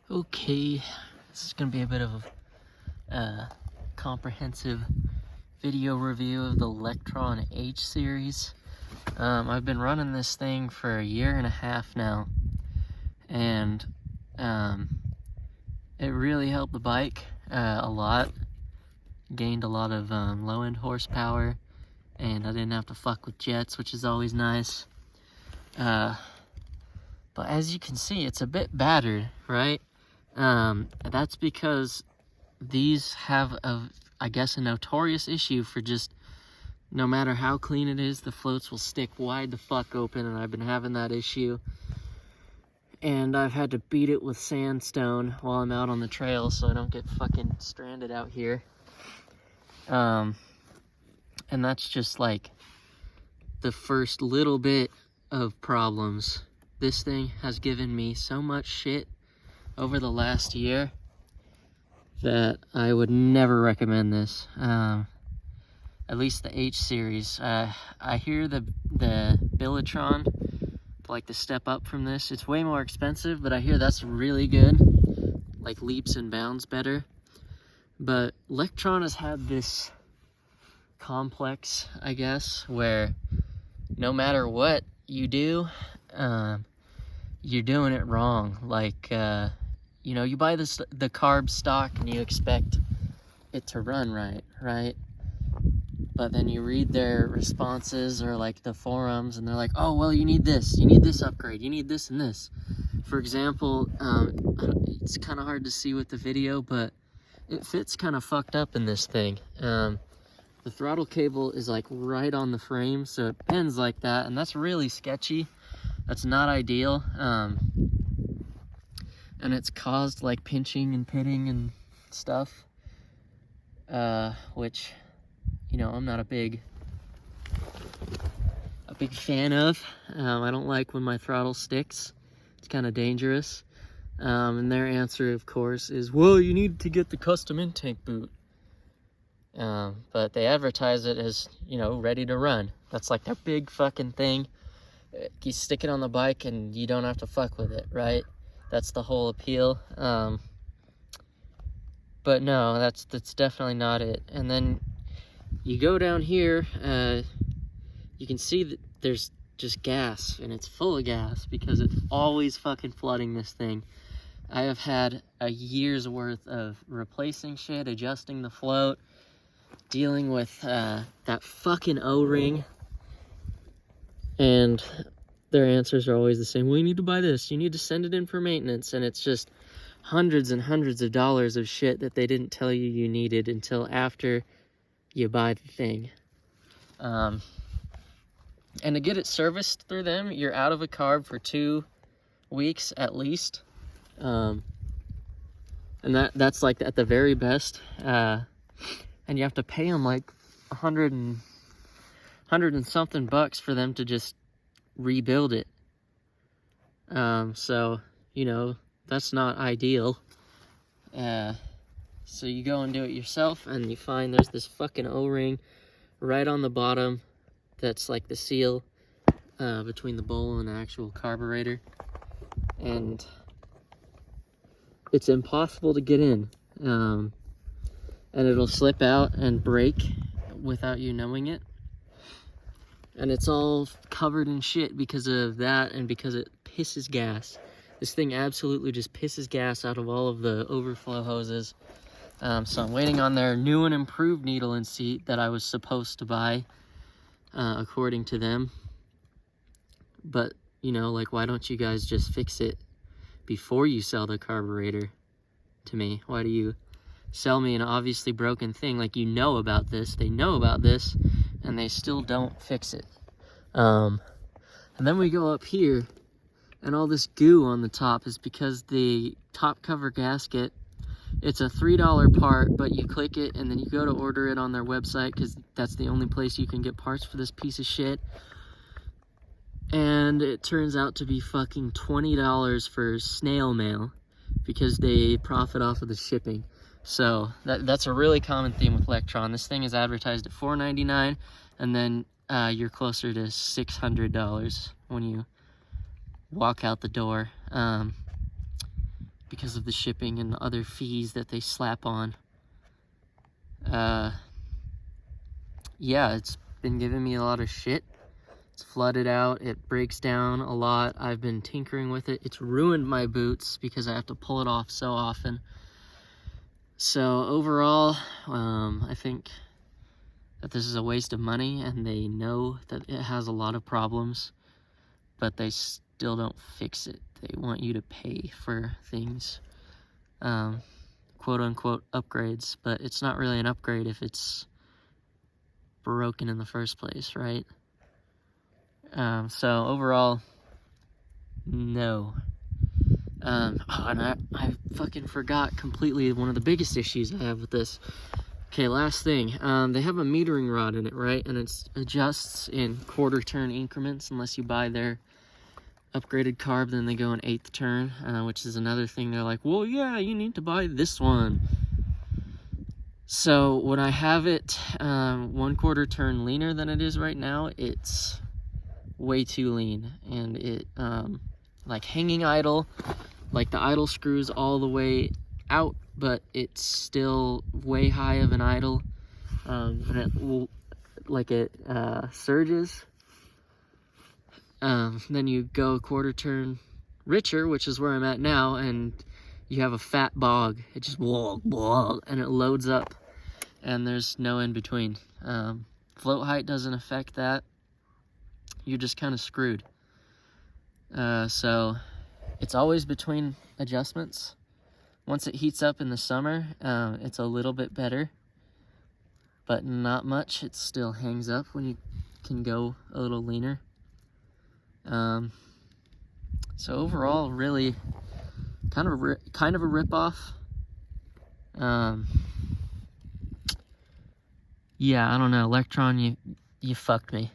Okay, this is going to be a bit of a comprehensive video review of the Lectron H series. I've been running this thing for 1.5 years now, and it really helped the bike a lot. Gained a lot of low-end horsepower, and I didn't have to fuck with jets, which is always nice. But as you can see, it's a bit battered, right? That's because these have I guess a notorious issue for just, no matter how clean it is, the floats will stick wide the fuck open, and I've been having that issue. And I've had to beat it with sandstone while I'm out on the trail so I don't get fucking stranded out here. And that's just like the first little bit of problems. This thing has given me so much shit over the last year that I would never recommend this. At least the H series. I hear the Billetron, like the step up from this, it's way more expensive, but I hear that's really good, like leaps and bounds better. But Lectron has had this complex, I guess, where no matter what you do, you're doing it wrong. Like, you know, you buy the carb stock and you expect it to run right? But then you read their responses or like the forums, and they're like, oh, well, you need this upgrade, you need this and this. For example, it's kind of hard to see with the video, but it fits kind of fucked up in this thing. The throttle cable is like right on the frame, so it bends like that, and that's really sketchy. That's not ideal. And it's caused like pinching and pitting and stuff, which, you know, I'm not a big fan of. I don't like when my throttle sticks. It's kind of dangerous. And their answer, of course, is, well, you need to get the custom intake boot. But they advertise it as, you know, ready to run. That's like their big fucking thing. You stick it on the bike and you don't have to fuck with it, right? That's the whole appeal. But no, that's definitely not it. And then you go down here, you can see that there's just gas, and it's full of gas because it's always fucking flooding this thing. I have had a year's worth of replacing shit, adjusting the float, dealing with that fucking O-ring, and their answers are always the same. Well, you need to buy this, you need to send it in for maintenance, and it's just hundreds and hundreds of dollars of shit that they didn't tell you you needed until after you buy the thing. And to get it serviced through them, you're out of a carb for 2 weeks at least. And that's like at the very best. And you have to pay them like $100 and something bucks for them to just rebuild it. So, you know, that's not ideal. So you go and do it yourself, and you find there's this fucking O-ring right on the bottom that's like the seal between the bowl and the actual carburetor. And it's impossible to get in. And it'll slip out and break without you knowing it. And it's all covered in shit because of that, and because it pisses gas. This thing absolutely just pisses gas out of all of the overflow hoses. So I'm waiting on their new and improved needle and seat that I was supposed to buy, according to them. But, you know, like, why don't you guys just fix it before you sell the carburetor to me? Why do you sell me an obviously broken thing? Like, you know about this, they know about this, and they still don't fix it. And then we go up here, and all this goo on the top is because the top cover gasket, it's a $3 part, but you click it and then you go to order it on their website because that's the only place you can get parts for this piece of shit. And it turns out to be fucking $20 for snail mail because they profit off of the shipping. So that's a really common theme with Lectron. This thing is advertised at $4.99, and then you're closer to $600 when you walk out the door. because of the shipping and the other fees that they slap on. Yeah, it's been giving me a lot of shit. It's flooded out, it breaks down a lot. I've been tinkering with it. It's ruined my boots because I have to pull it off so often. So overall, I think that this is a waste of money, and they know that it has a lot of problems, but they still don't fix it. They want you to pay for things, quote unquote upgrades, but it's not really an upgrade if it's broken in the first place, right? So overall, no. And I fucking forgot completely one of the biggest issues I have with this. Okay, last thing. They have a metering rod in it, right? And it adjusts in quarter turn increments unless you buy their upgraded carb. Then they go in 1/8 turn, which is another thing. They're like, well, yeah, you need to buy this one. So when I have it 1/4 turn leaner than it is right now, it's way too lean, and it like hanging idle, like the idle screws all the way out, but it's still way high of an idle, and it will, like, it surges. Then you go 1/4 turn richer, which is where I'm at now, and you have a fat bog. It just and it loads up, and there's no in between. Float height doesn't affect that. You're just kind of screwed. So it's always between adjustments. Once it heats up in the summer, it's a little bit better, but not much. It still hangs up when you can go a little leaner. So overall, really kind of a rip-off. Yeah, I don't know, Electron, you fucked me.